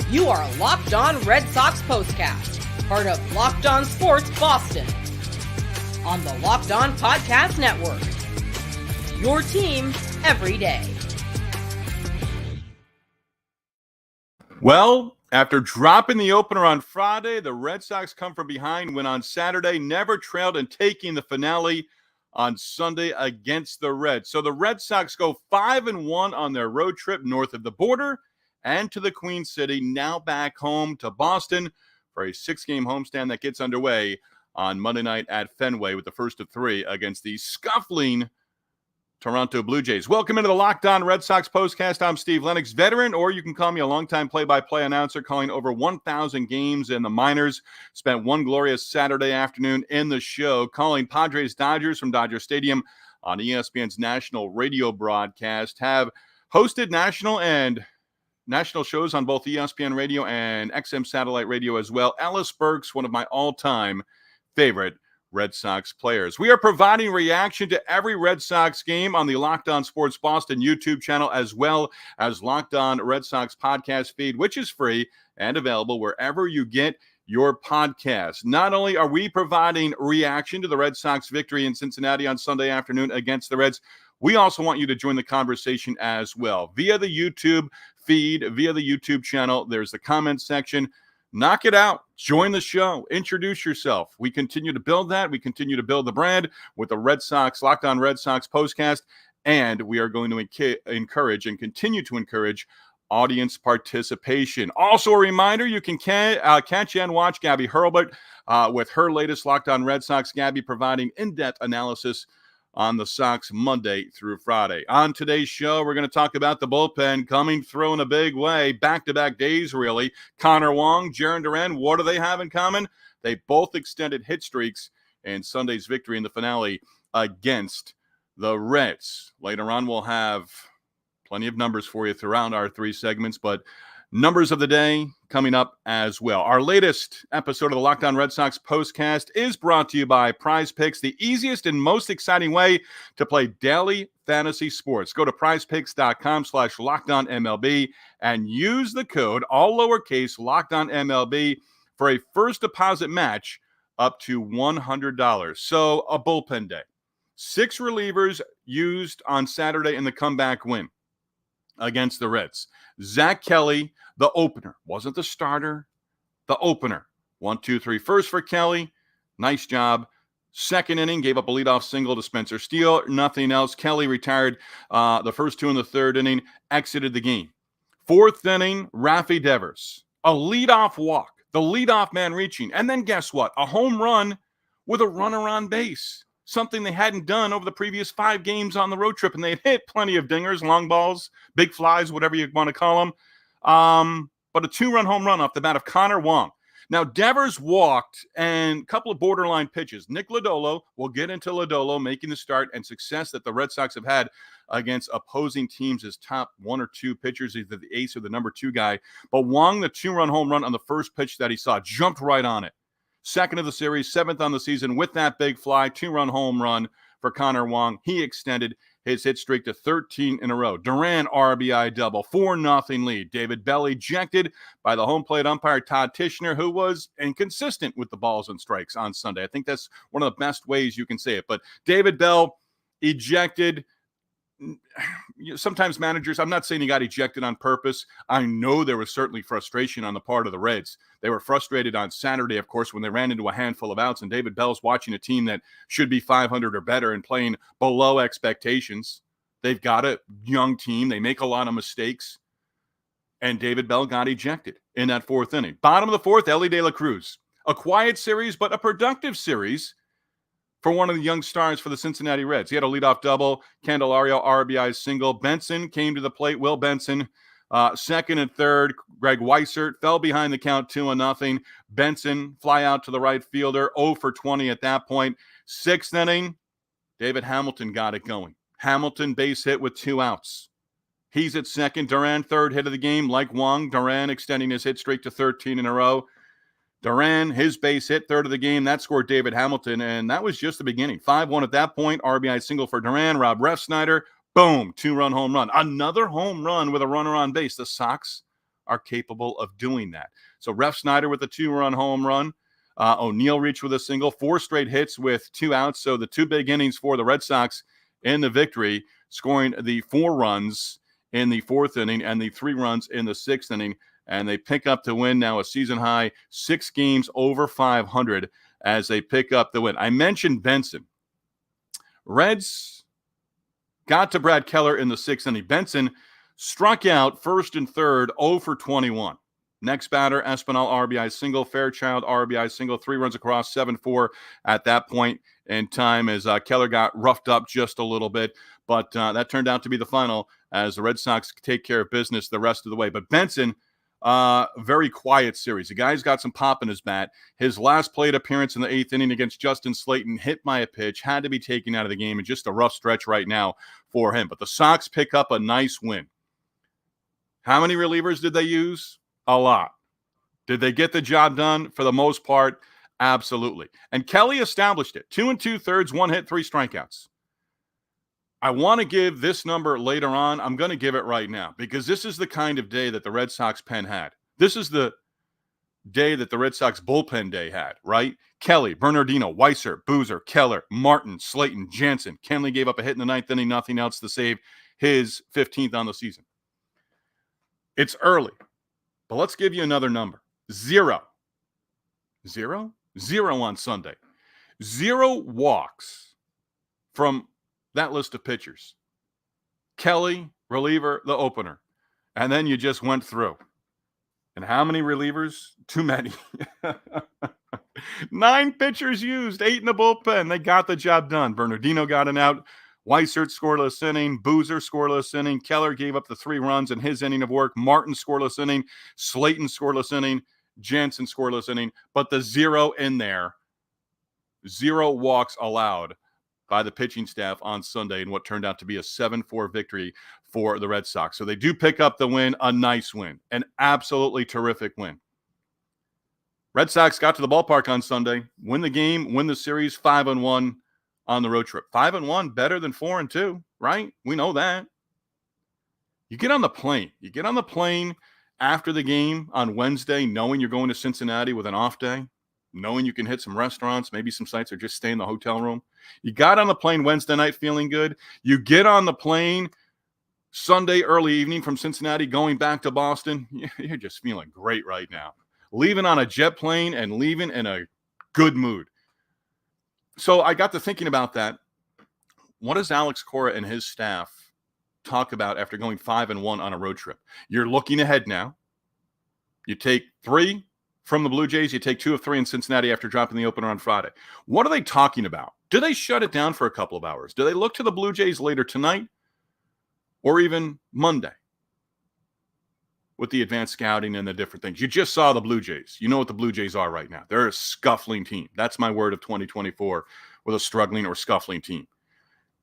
You are Locked On Red Sox POSTCAST, part of Locked On Sports Boston, on the Locked On Podcast Network. Your team every day. Well, after dropping the opener on Friday, the Red Sox come from behind, win on Saturday, never trailed, and taking the finale on Sunday against the Reds. So the Red Sox go 5-1 on their road trip north of the border and to the Queen City, now back home to Boston for a 6-game homestand that gets underway on Monday night at Fenway with the first of 3 against the scuffling Toronto Blue Jays. Welcome into the Locked On Red Sox postcast. I'm Steve Lennox, veteran, or you can call me a longtime play-by-play announcer, calling over 1,000 games in the minors. Spent one glorious Saturday afternoon in the show, calling Padres-Dodgers from Dodger Stadium on ESPN's national radio broadcast. Have hosted national shows on both ESPN Radio and XM Satellite Radio as well. Ellis Burks, one of my all-time favorite Red Sox players. We are providing reaction to every Red Sox game on the Locked On Sports Boston YouTube channel, as well as Locked On Red Sox podcast feed, which is free and available wherever you get your podcast. Not only are we providing reaction to the Red Sox victory in Cincinnati on Sunday afternoon against the Reds, we also want you to join the conversation as well via the YouTube feed, via the YouTube channel. There's the comment section. Knock it out. Join the show. Introduce yourself. We continue to build that. We continue to build the brand with the Red Sox, Locked On Red Sox postcast, and we are going to encourage and continue to encourage audience participation. Also, a reminder, you can catch and watch Gabby Hurlbut with her latest Locked On Red Sox. Gabby providing in-depth analysis on the Sox Monday through Friday. On today's show, we're going to talk about the bullpen coming through in a big way. Back-to-back days, really. Connor Wong, Jarren Duran, what do they have in common? They both extended hit streaks in Sunday's victory in the finale against the Reds. Later on, we'll have plenty of numbers for you throughout our 3 segments, but numbers of the day coming up as well. Our latest episode of the Locked On Red Sox postcast is brought to you by Prize Picks, the easiest and most exciting way to play daily fantasy sports. Go to prizepicks.com/LockedOnMLB and use the code, all lowercase, LockedOnMLB for a first deposit match up to $100. So a bullpen day. 6 relievers used on Saturday in the comeback win against the Reds. Zack Kelly, the opener. Wasn't the starter, the opener. 1, 2, 3 first for Kelly. Nice job. Second inning, gave up a leadoff single to Spencer Steele. Nothing else. Kelly retired the first 2 in the 3rd inning, exited the game. 4th inning, Rafi Devers. A leadoff walk. The leadoff man reaching. And then guess what? A home run with a runner on base. Something they hadn't done over the previous 5 games on the road trip, and they had hit plenty of dingers, long balls, big flies, whatever you want to call them. But a 2-run home run off the bat of Connor Wong. Now, Devers walked and a couple of borderline pitches. Nick Lodolo, we'll get into Lodolo making the start and success that the Red Sox have had against opposing teams as top 1 or 2 pitchers, either the ace or the number 2 guy. But Wong, the 2-run home run on the first pitch that he saw, jumped right on it. 2nd of the series, 7th on the season with that big fly, 2-run home run for Connor Wong. He extended his hit streak to 13 in a row. Duran RBI double, 4-0 lead. David Bell ejected by the home plate umpire Todd Tishner, who was inconsistent with the balls and strikes on Sunday. I think that's one of the best ways you can say it. But David Bell ejected. Sometimes managers, I'm not saying he got ejected on purpose. I know there was certainly frustration on the part of the Reds. They were frustrated on Saturday, of course, when they ran into a handful of outs, and David Bell's watching a team that should be 500 or better and playing below expectations. They've got a young team. They make a lot of mistakes, and David Bell got ejected in that 4th inning. Bottom of the 4th, Elly De La Cruz. A quiet series, but a productive series for one of the young stars for the Cincinnati Reds. He had a leadoff double, Candelario RBI single. Benson came to the plate. Will Benson, 2nd and 3rd. Greg Weissert fell behind the count 2-0. Benson fly out to the right fielder, 0 for 20 at that point. 6th inning, David Hamilton got it going. Hamilton base hit with 2 outs. He's at second. Duran, 3rd hit of the game. Like Wong, Duran extending his hit streak to 13 in a row. Duran, his base hit, 3rd of the game. That scored David Hamilton, and that was just the beginning. 5-1 at that point. RBI single for Duran. Rob Refsnyder, boom, 2-run home run. Another home run with a runner on base. The Sox are capable of doing that. So Ref Snyder with a 2-run home run. O'Neill reached with a single, 4 straight hits with 2 outs. So the 2 big innings for the Red Sox in the victory, scoring the 4 runs in the 4th inning and the 3 runs in the 6th inning. And they pick up the win, now a season high, 6 games over 500 as they pick up the win. I mentioned Benson. Reds got to Brad Keller in the 6th inning. Benson struck out first and third, 0 for 21. Next batter, Espinal RBI single, Fairchild RBI single, 3 runs across, 7-4 at that point in time as Keller got roughed up just a little bit. But that turned out to be the final as the Red Sox take care of business the rest of the way. But Benson, very quiet series. The guy's got some pop in his bat. His last plate appearance in the 8th inning against Justin Slayton, hit by a pitch, had to be taken out of the game, and just a rough stretch right now for him. But the Sox pick up a nice win. How many relievers did they use? A lot. Did they get the job done? For the most part, absolutely. And Kelly established it. 2 2/3, 1 hit, 3 strikeouts. I want to give this number later on. I'm going to give it right now because this is the kind of day that the Red Sox pen had. This is the day that the Red Sox bullpen day had, right? Kelly, Bernardino, Weiser, Boozer, Keller, Martin, Slayton, Jansen. Kenley gave up a hit in the 9th inning, nothing else to save his 15th on the season. It's early, but let's give you another number. 0. 0? 0 on Sunday. 0 walks from that list of pitchers. Kelly, reliever, the opener. And then you just went through. And how many relievers? Too many. 9 pitchers used, 8 in the bullpen. They got the job done. Bernardino got an out. Weissert scoreless inning. Boozer scoreless inning. Keller gave up the 3 runs in his inning of work. Martin scoreless inning. Slayton scoreless inning. Jansen scoreless inning. But the 0 in there, 0 walks allowed by the pitching staff on Sunday in what turned out to be a 7-4 victory for the Red Sox. So they do pick up the win, a nice win, an absolutely terrific win. Red Sox got to the ballpark on Sunday, win the game, win the series, 5-1 on the road trip. 5-1, better than 4-2, right? We know that. You get on the plane. You get on the plane after the game on Wednesday, knowing you're going to Cincinnati with an off day, knowing you can hit some restaurants, maybe some sites, or just stay in the hotel room. You got on the plane Wednesday night feeling good. You get on the plane Sunday early evening from Cincinnati going back to Boston. You're just feeling great right now. Leaving on a jet plane and leaving in a good mood. So I got to thinking about that. What does Alex Cora and his staff talk about after going 5-1 on a road trip? You're looking ahead now. You take 3 from the Blue Jays. You take 2 of 3 in Cincinnati after dropping the opener on Friday. What are they talking about? Do they shut it down for a couple of hours? Do they look to the Blue Jays later tonight or even Monday with the advanced scouting and the different things? You just saw the Blue Jays. You know what the Blue Jays are right now. They're a scuffling team. That's my word of 2024 with a struggling or scuffling team.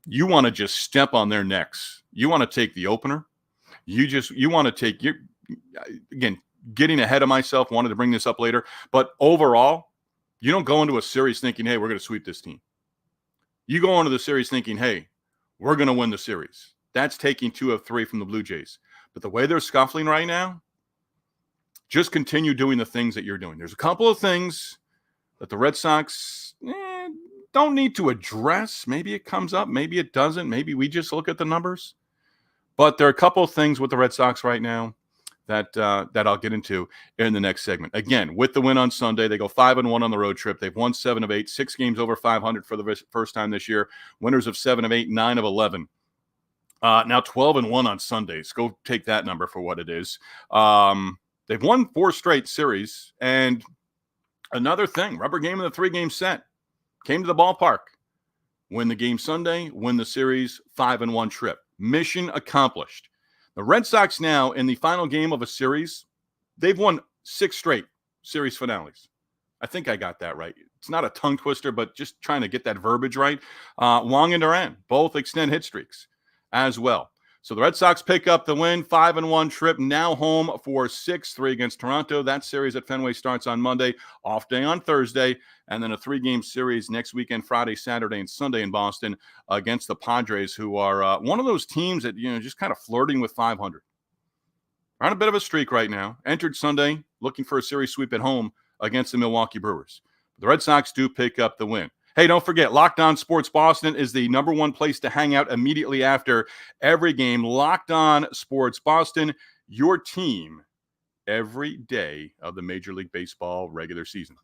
You want to just step on their necks. You want to take the opener. You want to take your, again, getting ahead of myself, wanted to bring this up later. But overall, you don't go into a series thinking, hey, we're going to sweep this team. You go into the series thinking, hey, we're going to win the series. That's taking 2 of 3 from the Blue Jays. But the way they're scuffling right now, just continue doing the things that you're doing. There's a couple of things that the Red Sox don't need to address. Maybe it comes up. Maybe it doesn't. Maybe we just look at the numbers. But there are a couple of things with the Red Sox right now that I'll get into in the next segment. Again, with the win on Sunday, they go 5-1 on the road trip. They've won 7 of 8, 6 games over 500 for the first time this year. Winners of 7 of 8, 9 of 11. Now 12-1 on Sundays. Go take that number for what it is. They've won 4 straight series. And another thing, rubber game in the 3-game set. Came to the ballpark. Win the game Sunday, win the series, 5-1 trip. Mission accomplished. The Red Sox now, in the final game of a series, they've won 6 straight series finales. I think I got that right. It's not a tongue twister, but just trying to get that verbiage right. Wong and Duran both extend hit streaks as well. So the Red Sox pick up the win, 5-1 trip, now home for 6-3 against Toronto. That series at Fenway starts on Monday, off day on Thursday, and then a 3-game series next weekend, Friday, Saturday, and Sunday in Boston against the Padres, who are one of those teams that, just kind of flirting with 500. are on a bit of a streak right now. Entered Sunday looking for a series sweep at home against the Milwaukee Brewers. The Red Sox do pick up the win. Hey, don't forget, Locked On Sports Boston is the number one place to hang out immediately after every game. Locked On Sports Boston, your team every day of the Major League Baseball regular season.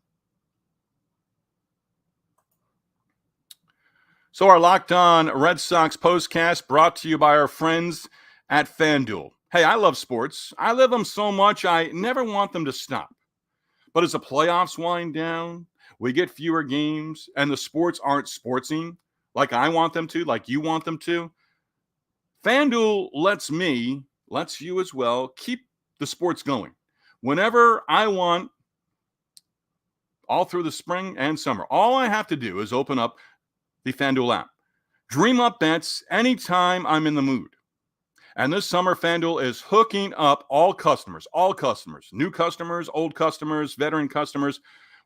So our Locked On Red Sox postcast brought to you by our friends at FanDuel. Hey, I love sports. I love them so much, I never want them to stop. But as the playoffs wind down, we get fewer games, and the sports aren't sportsing like I want them to, like you want them to. FanDuel lets you as well, keep the sports going. Whenever I want, all through the spring and summer, all I have to do is open up the FanDuel app. Dream up bets anytime I'm in the mood. And this summer, FanDuel is hooking up all customers, new customers, old customers, veteran customers,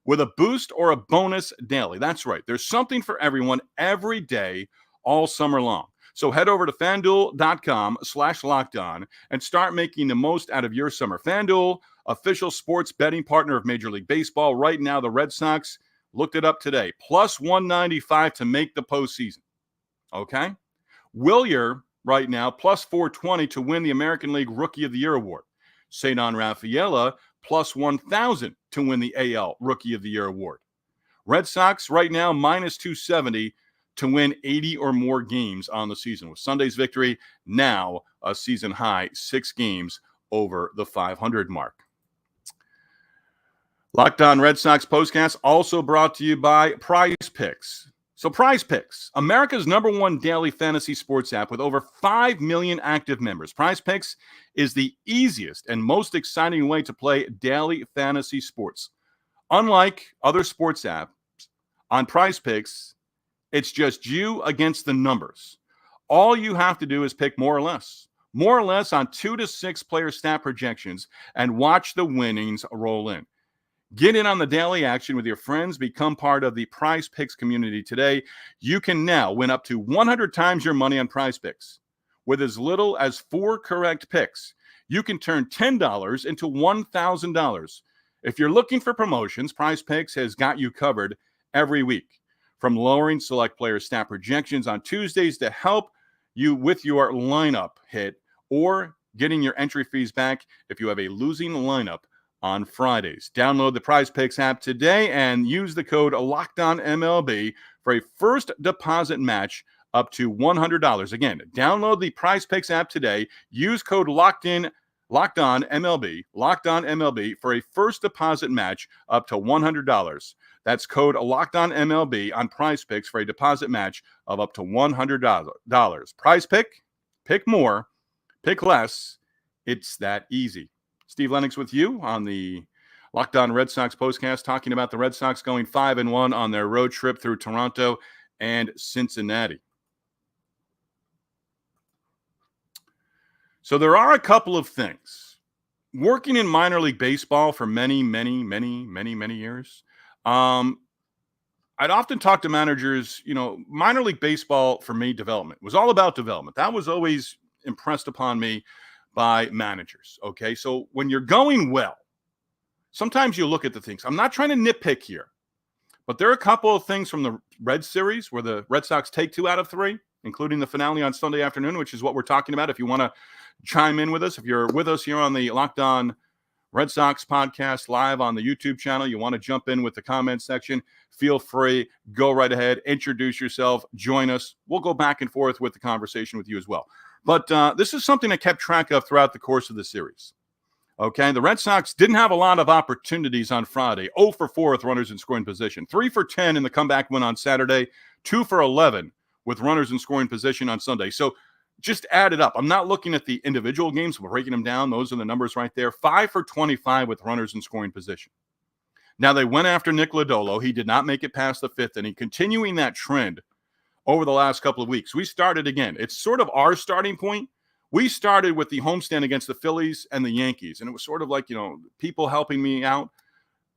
with a boost or a bonus daily. That's right. There's something for everyone every day, all summer long. So head over to FanDuel.com/lockedon and start making the most out of your summer. FanDuel, official sports betting partner of Major League Baseball. Right now, the Red Sox, looked it up today, plus 195 to make the postseason. Okay? Wilyer, right now, plus 420 to win the American League Rookie of the Year award. Cedar Rafaela, plus 1,000 to win the AL Rookie of the Year award. Red Sox, right now, minus 270 to win 80 or more games on the season. With Sunday's victory, now a season high, 6 games over the 500 mark. Locked On Red Sox postcast also brought to you by Prize Picks. So Prize Picks, America's #1 daily fantasy sports app with over 5 million active members. Prize Picks is the easiest and most exciting way to play daily fantasy sports. Unlike other sports apps, on Prize Picks, it's just you against the numbers. All you have to do is pick more or less on 2 to 6 player stat projections and watch the winnings roll in. Get in on the daily action with your friends. Become part of the Prize Picks community today. You can now win up to 100 times your money on Prize Picks. With as little as 4 correct picks, you can turn $10 into $1,000. If you're looking for promotions, Prize Picks has got you covered every week. From lowering select player stat projections on Tuesdays to help you with your lineup hit, or getting your entry fees back if you have a losing lineup on Fridays. Download the Prize Picks app today and use the code LOCKEDONMLB for a first deposit match up to $100. Again, download the Prize Picks app today. Use code LOCKEDONMLB for a first deposit match up to $100. That's code LOCKEDONMLB on Prize Picks for a deposit match of up to $100. Prize pick more, pick less. It's that easy. Steve Lennox with you on the Locked On Red Sox postcast, talking about the Red Sox going 5-1 on their road trip through Toronto and Cincinnati. So there are a couple of things. Working in minor league baseball for many years, I'd often talk to managers, minor league baseball for me, development was all about development. That was always impressed upon me by managers. Okay. So when you're going well, sometimes you look at the things. I'm not trying to nitpick here, but there are a couple of things from the Red Series where the Red Sox take 2 out of 3, including the finale on Sunday afternoon, which is what we're talking about. If you want to chime in with us, if you're with us here on the Locked On Red Sox podcast live on the YouTube channel, you want to jump in with the comment section, feel free, go right ahead, introduce yourself, join us. We'll go back and forth with the conversation with you as well. But this is something I kept track of throughout the course of the series. Okay, the Red Sox didn't have a lot of opportunities on Friday. 0 for 4 with runners in scoring position. 3 for 10 in the comeback win on Saturday. 2 for 11 with runners in scoring position on Sunday. So just add it up. I'm not looking at the individual games. We're breaking them down. Those are the numbers right there. 5 for 25 with runners in scoring position. Now, they went after Nick Lodolo. He did not make it past the 5th inning, continuing that trend over the last couple of weeks. We started again. It's sort of our starting point. We started with the homestand against the Phillies and the Yankees, and it was sort of like, people helping me out,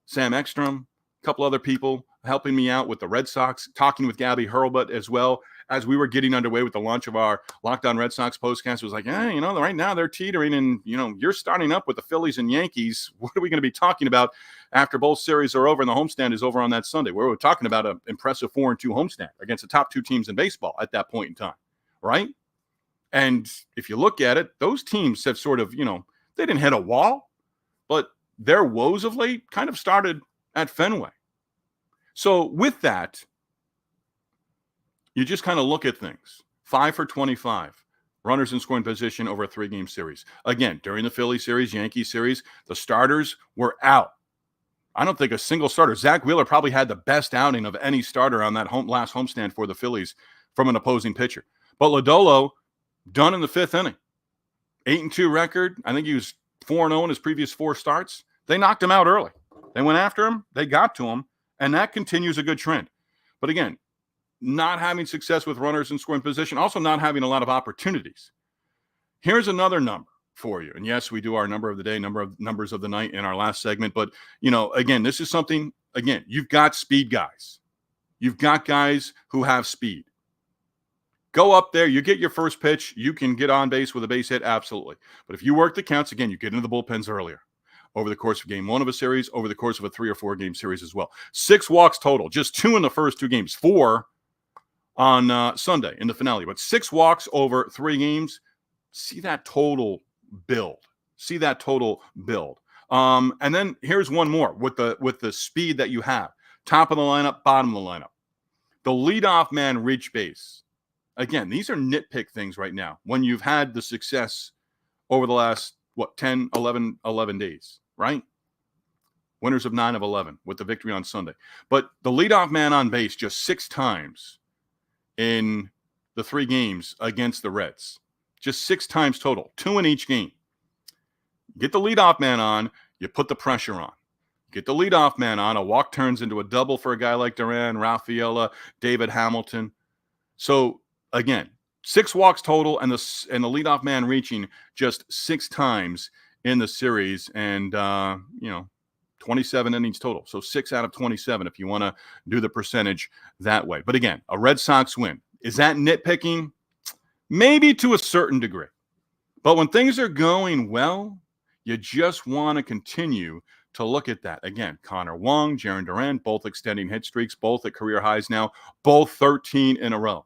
Sam Ekstrom, a couple other people, helping me out with the Red Sox, talking with Gabby Hurlbut as well as we were getting underway with the launch of our Locked On Red Sox postcast. It was like, right now they're teetering, and you're starting up with the Phillies and Yankees. What are we going to be talking about after both series are over and the homestand is over on that Sunday? We're talking about an impressive 4-2 homestand against the top two teams in baseball at that point in time, right? And if you look at it, those teams have sort of, they didn't hit a wall, but their woes of late kind of started at Fenway. So with that, you just kind of look at things. 5 for 25, runners in scoring position over a 3-game series. Again, during the Philly series, Yankee series, the starters were out. I don't think a single starter. Zach Wheeler probably had the best outing of any starter on that last homestand for the Phillies from an opposing pitcher. But Lodolo, done in the 5th inning. 8-2 record. I think he was 4-0 in his previous 4 starts. They knocked him out early. They went after him. They got to him. And that continues a good trend. But again, not having success with runners in scoring position, also not having a lot of opportunities. Here's another number for you. And yes, we do our number of the day, numbers of the night in our last segment. But, again, this is something, you've got speed guys. You've got guys who have speed. Go up there, you get your first pitch, you can get on base with a base hit, absolutely. But if you work the counts, again, you get into the bullpens earlier over the course of game 1 of a series, over the course of a 3 or 4 game series as well. 6 walks total, just 2 in the first 2 games, 4 on Sunday in the finale, but 6 walks over 3 games. See that total build. And then here's one more with the speed that you have. Top of the lineup, bottom of the lineup. The leadoff man reach base. Again, these are nitpick things right now when you've had the success over the last, 10, 11 days, right? Winners of 9 of 11 with the victory on Sunday. But the leadoff man on base just 6 times in the 3 games against the Reds. Just 6 times total, 2 in each game. Get the leadoff man on, you put the pressure on. Get the leadoff man on, a walk turns into a double for a guy like Duran, Rafaela, David Hamilton. So, again, 6 walks total and the leadoff man reaching just 6 times in the series and, 27 innings total. So 6 out of 27 if you want to do the percentage that way. But again, a Red Sox win. Is that nitpicking? Maybe to a certain degree. But when things are going well, you just want to continue to look at that. Again, Connor Wong, Jarren Duran, both extending hit streaks, both at career highs now, both 13 in a row.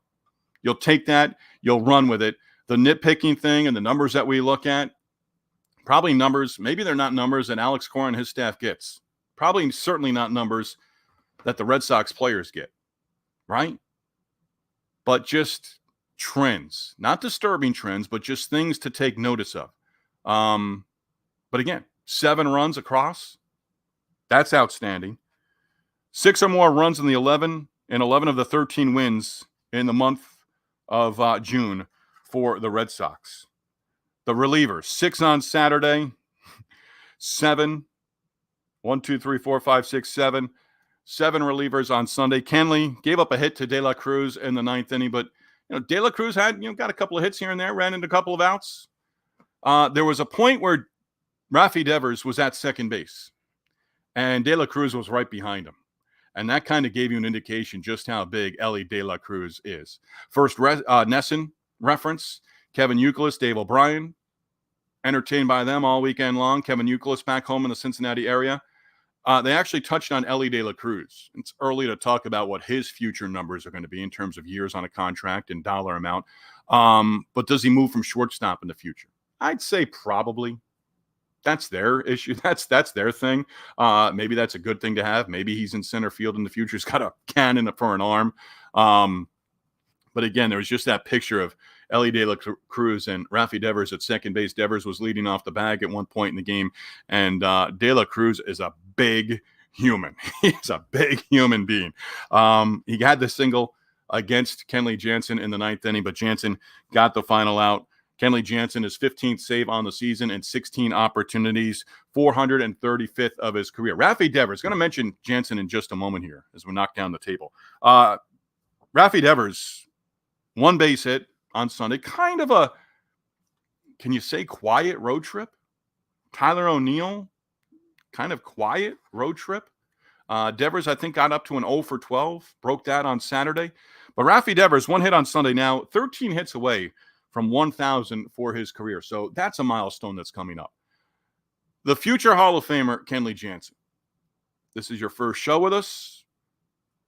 You'll take that, you'll run with it. The nitpicking thing and the numbers that we look at, probably numbers, maybe they're not numbers that Alex Cora and his staff gets. Probably certainly not numbers that the Red Sox players get, right? But just trends, not disturbing trends, but just things to take notice of. But again, 7 runs across, that's outstanding. 6 or more runs in 11 of the 13 wins in the month of June for the Red Sox. The relievers, 6 on Saturday, 7, 1, 2, 3, 4, 5, 6, 7. 7 relievers on Sunday. Kenley gave up a hit to De La Cruz in the 9th inning, but De La Cruz had got a couple of hits here and there, ran into a couple of outs. There was a point where Rafi Devers was at second base, and De La Cruz was right behind him. And that kind of gave you an indication just how big Ellie De La Cruz is. First Nesson reference, Kevin Youkilis, Dave O'Brien, entertained by them all weekend long. Kevin Youkilis back home in the Cincinnati area. They actually touched on Ellie De La Cruz. It's early to talk about what his future numbers are going to be in terms of years on a contract and dollar amount. But does he move from shortstop in the future? I'd say probably. That's their issue. That's their thing. Maybe that's a good thing to have. Maybe he's in center field in the future. He's got a cannon for an arm. But again, there was just that picture of Ellie De La Cruz and Rafi Devers at second base. Devers was leading off the bag at one point in the game. And De La Cruz is a big human. He's a big human being. He had the single against Kenley Jansen in the 9th inning, but Jansen got the final out. Kenley Jansen, his 15th save on the season and 16 opportunities, 435th of his career. Rafi Devers, going to mention Jansen in just a moment here as we knock down the table. Rafi Devers, 1 base hit on Sunday. Kind of a, can you say quiet road trip? Tyler O'Neill, kind of quiet road trip. Devers, I think, got up to an 0 for 12, broke that on Saturday. But Rafi Devers, 1 hit on Sunday now, 13 hits away from 1,000 for his career. So that's a milestone that's coming up. The future Hall of Famer, Kenley Jansen. This is your first show with us.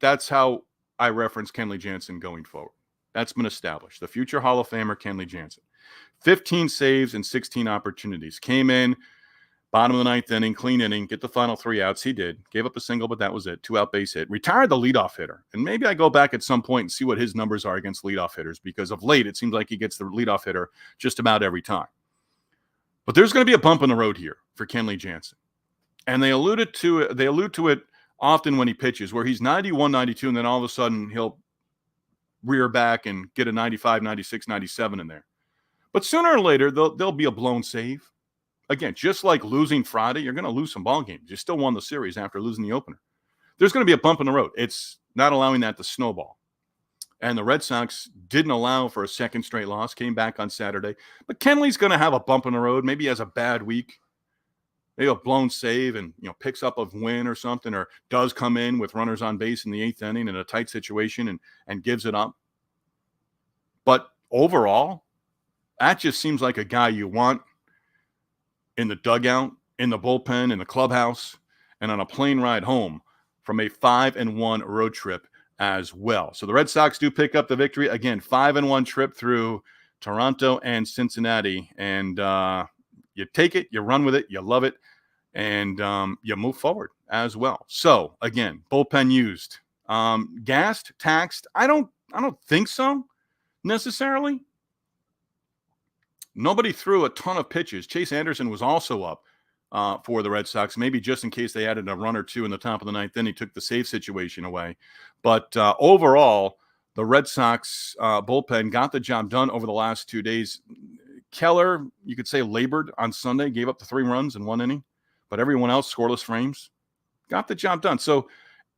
That's how I reference Kenley Jansen going forward. That's been established. The future Hall of Famer, Kenley Jansen. 15 saves and 16 opportunities. Came in, bottom of the 9th inning, clean inning, get the final 3 outs. He did. Gave up a single, but that was it. 2-out base hit. Retired the leadoff hitter. And maybe I go back at some point and see what his numbers are against leadoff hitters, because of late, it seems like he gets the leadoff hitter just about every time. But there's going to be a bump in the road here for Kenley Jansen. And they allude to it often when he pitches, where he's 91, 92, and then all of a sudden he'll rear back and get a 95, 96, 97 in there. But sooner or later, there'll be a blown save. Again, just like losing Friday, you're going to lose some ball games. You still won the series after losing the opener. There's going to be a bump in the road. It's not allowing that to snowball. And the Red Sox didn't allow for a second straight loss, came back on Saturday. But Kenley's going to have a bump in the road. Maybe he has a bad week. Maybe a blown save and picks up a win or something, or does come in with runners on base in the 8th inning in a tight situation and gives it up. But overall, that just seems like a guy you want in the dugout, in the bullpen, in the clubhouse, and on a plane ride home from a 5-1 road trip as well. So the Red Sox do pick up the victory. Again, 5-1 trip through Toronto and Cincinnati. And you take it, you run with it, you love it, and you move forward as well. So, again, bullpen used. Gassed, taxed? I don't think so necessarily. Nobody threw a ton of pitches. Chase Anderson was also up for the Red Sox, maybe just in case they added a run or two in the top of the 9th. Then he took the save situation away. But overall, the Red Sox bullpen got the job done over the last 2 days. Keller, you could say, labored on Sunday, gave up the 3 runs in 1 inning, but everyone else, scoreless frames, got the job done. So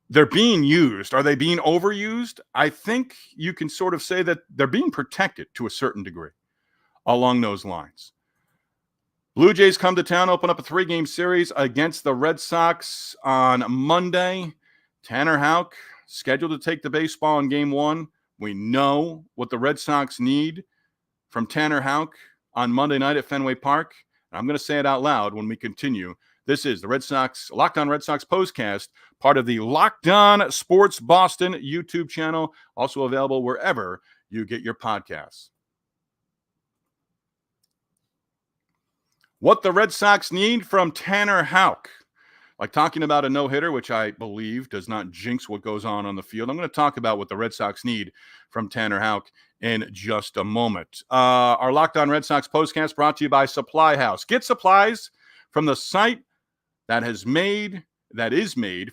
they're being used. Are they being overused? I think you can sort of say that they're being protected to a certain degree along those lines. Blue Jays come to town, open up a 3-game series against the Red Sox on Monday. Tanner Houck scheduled to take the baseball in Game 1. We know what the Red Sox need from Tanner Houck on Monday night at Fenway Park. And I'm going to say it out loud when we continue. This is the Locked On Red Sox POSTCAST, part of the Locked On Sports Boston YouTube channel, also available wherever you get your podcasts. What the Red Sox need from Tanner Houck. Like talking about a no-hitter, which I believe does not jinx what goes on the field. I'm going to talk about what the Red Sox need from Tanner Houck in just a moment. Our Locked On Red Sox POSTCAST brought to you by Supply House. Get supplies from the site that is made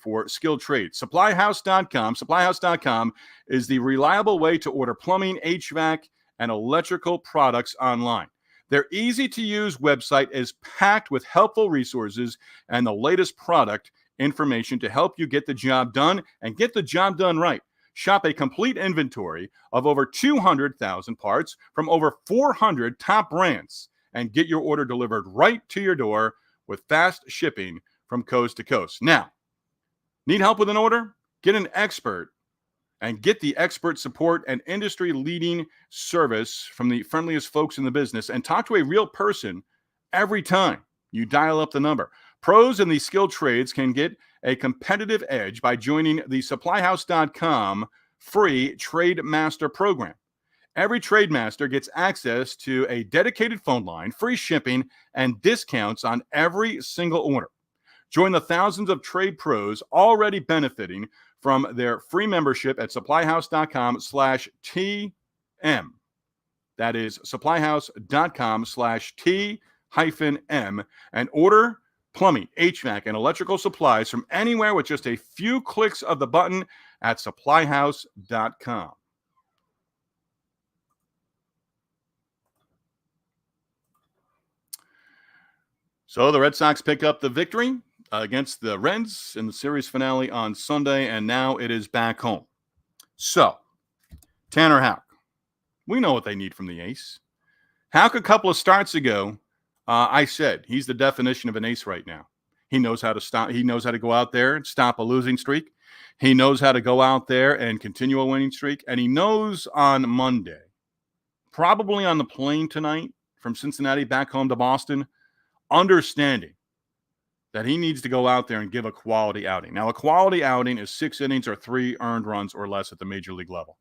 for skilled trades. Supplyhouse.com. Supplyhouse.com is the reliable way to order plumbing, HVAC, and electrical products online. Their easy-to-use website is packed with helpful resources and the latest product information to help you get the job done and get the job done right. Shop a complete inventory of over 200,000 parts from over 400 top brands and get your order delivered right to your door with fast shipping from coast to coast. Now, need help with an order? Get an expert and get the expert support and industry-leading service from the friendliest folks in the business, and talk to a real person every time you dial up the number. Pros in the skilled trades can get a competitive edge by joining the Supplyhouse.com free Trade Master program. Every Trade Master gets access to a dedicated phone line, free shipping, and discounts on every single order. Join the thousands of trade pros already benefiting from their free membership at supplyhouse.com/TM. That is supplyhouse.com/T-M, and order plumbing, HVAC, and electrical supplies from anywhere with just a few clicks of the button at supplyhouse.com. So the Red Sox pick up the victory against the Reds in the series finale on Sunday, and now it is back home. So, Tanner Houck. We know what they need from the ace. Houck, a couple of starts ago, I said he's the definition of an ace right now. He knows how to stop. He knows how to go out there and stop a losing streak. He knows how to go out there and continue a winning streak. And he knows on Monday, probably on the plane tonight from Cincinnati back home to Boston, understanding that he needs to go out there and give a quality outing. Now, a quality outing is 6 innings or 3 earned runs or less at the major league level.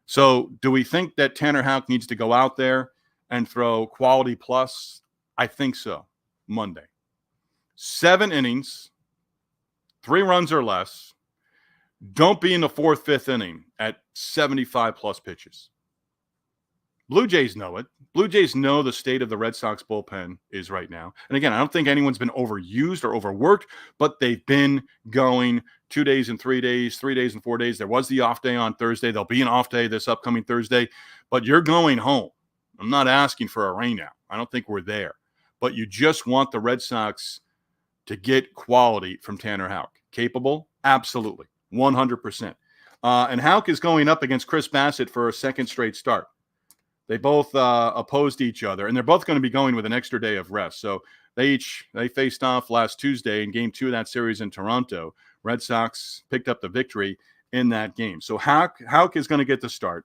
So do we think that Tanner Houck needs to go out there and throw quality plus? I think so. Monday. 7 innings, 3 runs or less. Don't be in the 4th, 5th inning at 75 plus pitches. Blue Jays know it. Blue Jays know the state of the Red Sox bullpen is right now. And again, I don't think anyone's been overused or overworked, but they've been going 2 days and 3 days, 3 days and 4 days. There was the off day on Thursday. There'll be an off day this upcoming Thursday, but you're going home. I'm not asking for a rain out. I don't think we're there, but you just want the Red Sox to get quality from Tanner Houck. Capable? Absolutely. 100%. And Houck is going up against Chris Bassett for a second straight start. They both opposed each other, and they're both going to be going with an extra day of rest. So they faced off last Tuesday in Game 2 of that series in Toronto. Red Sox picked up the victory in that game. So Houck is going to get the start.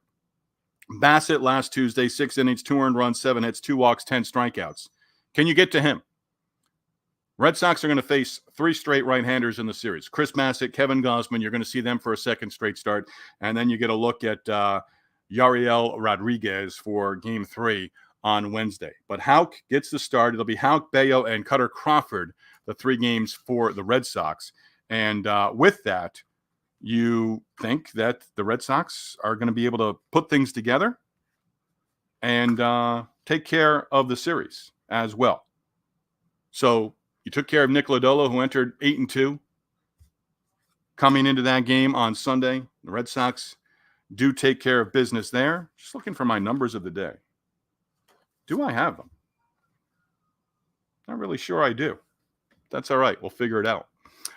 Bassett last Tuesday, 6 innings, 2 earned runs, 7 hits, 2 walks, 10 strikeouts. Can you get to him? Red Sox are going to face 3 straight right-handers in the series. Chris Bassett, Kevin Gausman, you're going to see them for a second straight start. And then you get a look at Yariel Rodriguez for Game 3 on Wednesday. But Houck gets the start. It'll be Houck, Bayo, and Cutter Crawford, the 3 games for the Red Sox. And with that, you think that the Red Sox are going to be able to put things together and take care of the series as well. So you took care of Nick Lodolo, who entered 8-2 coming into that game on Sunday. The Red Sox do take care of business there. Just looking for my numbers of the day. Do I have them? Not really sure I do. That's all right. We'll figure it out.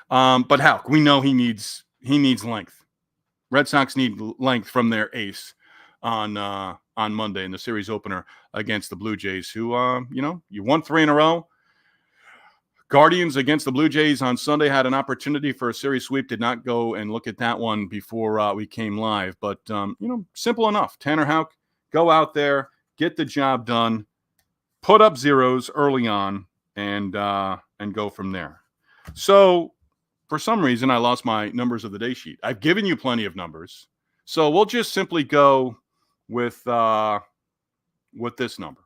But Houck, we know he needs length. Red Sox need length from their ace on Monday in the series opener against the Blue Jays, who you won 3 in a row. Guardians against the Blue Jays on Sunday had an opportunity for a series sweep. Did not go and look at that one before we came live. But, simple enough. Tanner Houck, go out there, get the job done, put up zeros early on, and go from there. So, for some reason, I lost my numbers of the day sheet. I've given you plenty of numbers. So, we'll just simply go with this number.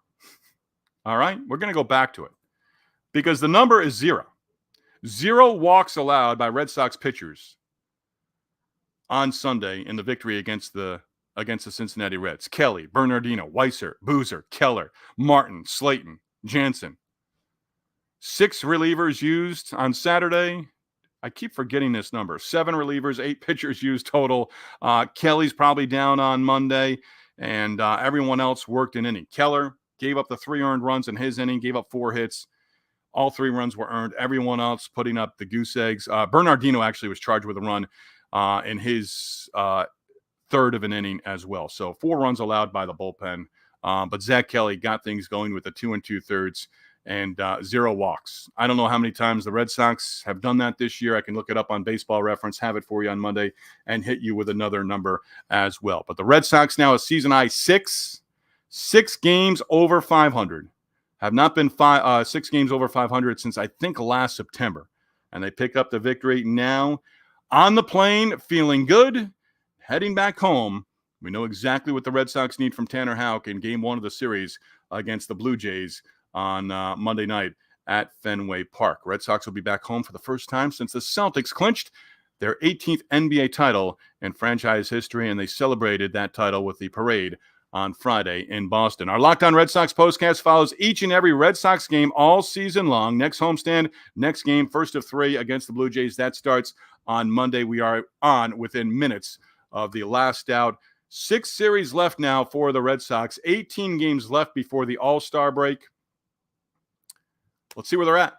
All right? We're going to go back to it. Because the number is 0. 0 walks allowed by Red Sox pitchers on Sunday in the victory against the Cincinnati Reds. Kelly, Bernardino, Weiser, Boozer, Keller, Martin, Slayton, Jansen. 6 relievers used on Saturday. I keep forgetting this number. 7 relievers, 8 pitchers used total. Kelly's probably down on Monday, and everyone else worked an inning. Keller gave up the 3 earned runs in his inning, gave up 4 hits. All 3 runs were earned. Everyone else putting up the goose eggs. Bernardino actually was charged with a run in his 3rd of an inning as well. So 4 runs allowed by the bullpen. But Zack Kelly got things going with the 2 2/3 and 0 walks. I don't know how many times the Red Sox have done that this year. I can look it up on Baseball Reference, have it for you on Monday, and hit you with another number as well. But the Red Sox now a season high 6 games over 500. Have not been 6 games over 500 since I think last September. And they pick up the victory now on the plane, feeling good, heading back home. We know exactly what the Red Sox need from Tanner Houck in Game 1 of the series against the Blue Jays on Monday night at Fenway Park. Red Sox will be back home for the first time since the Celtics clinched their 18th NBA title in franchise history, and they celebrated that title with the parade on Friday in Boston. Our Locked On Red Sox postcast follows each and every Red Sox game all season long. Next homestand, next game, first of 3 against the Blue Jays. That starts on Monday. We are on within minutes of the last out. 6 series left now for the Red Sox. 18 games left before the All-Star break. Let's see where they're at.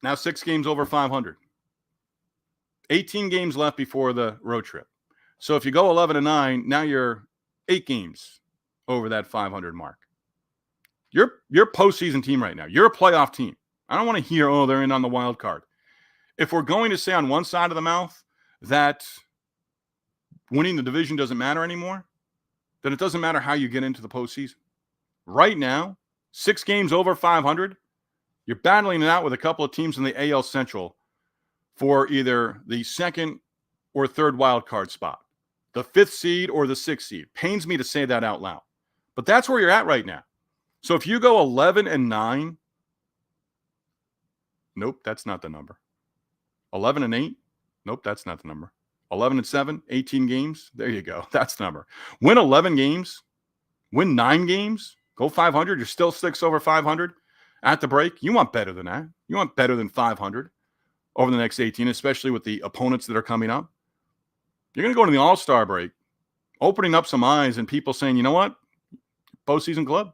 Now 6 games over 500. 18 games left before the road trip. So if you go 11-9, now you're 8 games over that 500 mark. You're a postseason team right now. You're a playoff team. I don't want to hear, oh, they're in on the wild card. If we're going to say on one side of the mouth that winning the division doesn't matter anymore, then it doesn't matter how you get into the postseason. Right now, 6 games over 500, you're battling it out with a couple of teams in the AL Central for either the second or third wild card spot, the 5th seed or the 6th seed. Pains me to say that out loud, but that's where you're at right now. So if you go 11-9, nope, that's not the number. 11-8, nope, that's not the number. 11-7, 18 games, there you go. That's the number. Win 11 games, win 9 games, go 500. You're still 6 over 500 at the break. You want better than that. You want better than 500 over the next 18, especially with the opponents that are coming up. You're going to go to the All-Star break, opening up some eyes and people saying, you know what? Postseason club?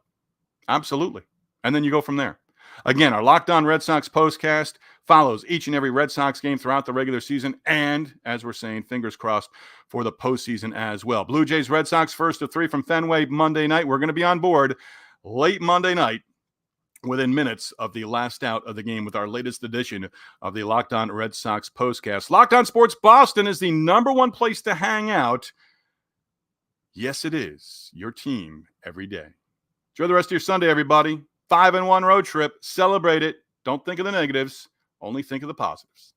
Absolutely. And then you go from there. Again, our Locked On Red Sox postcast follows each and every Red Sox game throughout the regular season. And as we're saying, fingers crossed for the postseason as well. Blue Jays, Red Sox, first of 3 from Fenway Monday night. We're going to be on board late Monday night, within minutes of the last out of the game, with our latest edition of the Locked On Red Sox postcast. Locked On Sports Boston is the number one place to hang out. Yes, it is. Your team every day. Enjoy the rest of your Sunday, everybody. 5-1 road trip. Celebrate it. Don't think of the negatives. Only think of the positives.